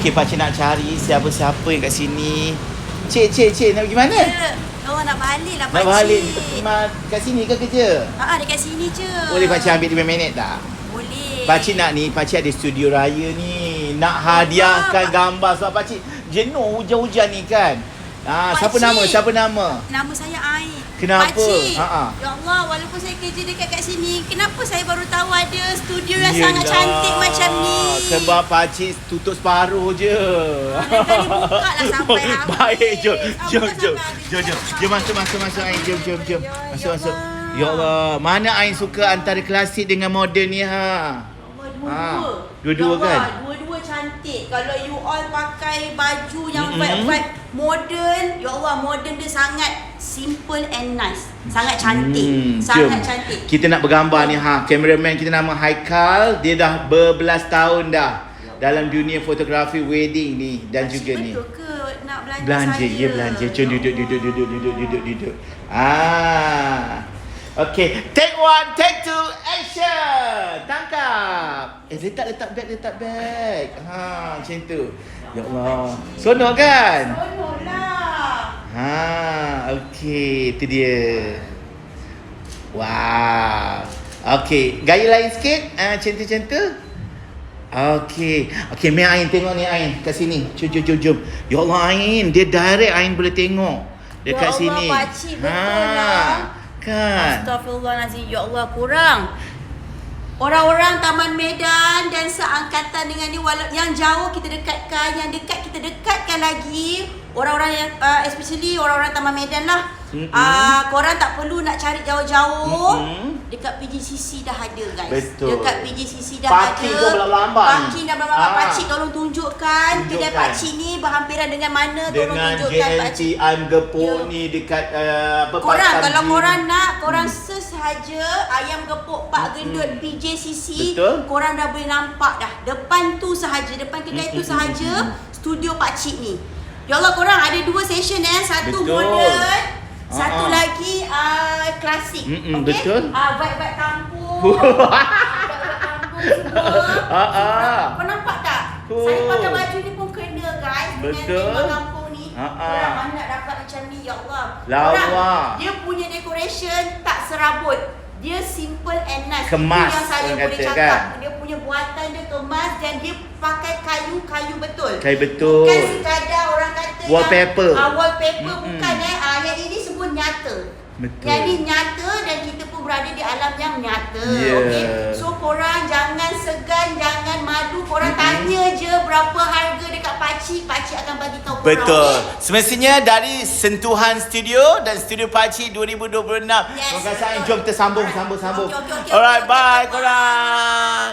Okey, pakcik nak cari siapa-siapa yang kat sini. Cik, nak pergi mana? Oh, nak balik lah Nak pakcik. balik kat sini ke kerja? Dekat sini je. Boleh pakcik ambil 5 minit tak? Boleh. Pakcik nak ni, pakcik ada studio raya ni. Nak hadiahkan gambar sebab pakcik jenuh hujan-hujan ni kan. Siapa nama? Nama saya Ain. Kenapa? Pakcik, Ha. ya Allah, walaupun saya kerja dekat kat sini, kenapa saya baru tahu ada studio yang Yelah, sangat cantik macam ni? Sebab pakcik tutup separuh je. Lain kali buka lah sampai habis. Baik, jom. Jom Masuk Ain, jom. Ya Masuk. Allah. Ya Allah, mana Ain suka antara klasik dengan moden ni Dua-dua Ya Allah, kan? Dua-dua cantik. Kalau you all pakai baju yang vibe modern, ya Allah, modern dia sangat simple and nice. Sangat cantik. Sangat jom. cantik. Kita nak bergambar ni Cameraman kita nama Haikal. Dia dah berbelas tahun dah dalam dunia fotografi wedding ni dan juga ni. Betul ke nak belanja saya? Ya belanja. Jom duduk. Okay, take 1, take 2, action. Tangkap. Letak beg. Macam tu. Ya Allah. Sonok kan? Seronok lah. Okay, itu dia. Wow. Okay, gaya lain sikit. Macam tu. Okay, Mai Ain tengok ni Ain kat sini. Jom. Ya Allah Ain, dia direct Ain boleh tengok dekat sini. Ya Allah, pakcik, betul lah. Kan? Astaghfirullahalazim. Ya Allah, kurang. Orang-orang Taman Medan dan seangkatan dengan ni, yang jauh kita dekatkan, yang dekat kita dekatkan lagi. Orang-orang yang especially orang-orang Taman Medan lah. Korang tak perlu nak cari jauh-jauh. Dekat PGCC dah ada, guys. Betul. Dekat PGCC dah Parking ada. tu berlambat ni. Parking dah berlambat. Pakcik tolong tunjukkan kedai pakcik ni berhampiran dengan mana. Tolong dengan tunjukkan JNT pakcik. I'm Gepuk ni dekat Korang kalau korang nak, korang search sahaja ayam gepuk Pak Gendut PJCC. Betul. Korang dah boleh nampak dah. Depan tu sahaja, depan kedai tu sahaja studio pakcik ni. Ya Allah, korang ada 2 session Satu Betul. modern, satu lagi klasik. Okay? Betul. Vibe-vibe kampung. Vibe-vibe kampung semua. Kau nampak tak? Saya pakai baju ni pun kena, guys. Betul. Dengan tema kampung ni. Korang mana nak dapat macam ni, ya Allah. Lawa. Korang, dia punya decoration tak serabut. Dia simple and nice. Kemas, Itu yang saya orang boleh kata, cakap. kan? Dia punya buatan dia kemas dan dia pakai kayu betul. Kayu betul. Bukan sekadar orang kata Wallpaper. Wallpaper bukan yang ini semua nyata. Betul. Yang ni nyata dan kita pun berada di alam yang nyata. Yeah. Okay. So korang jangan segan, jangan malu. Korang tanya je berapa harga dekat pakcik. Pakcik akan bagi tahu korang. Betul. Okay? Semestinya dari sentuhan studio dan studio Pakcik 2026. Yes, Terima kasih Ain. betul. Jom kita sambung. Okay, Alright, bye bye. korang.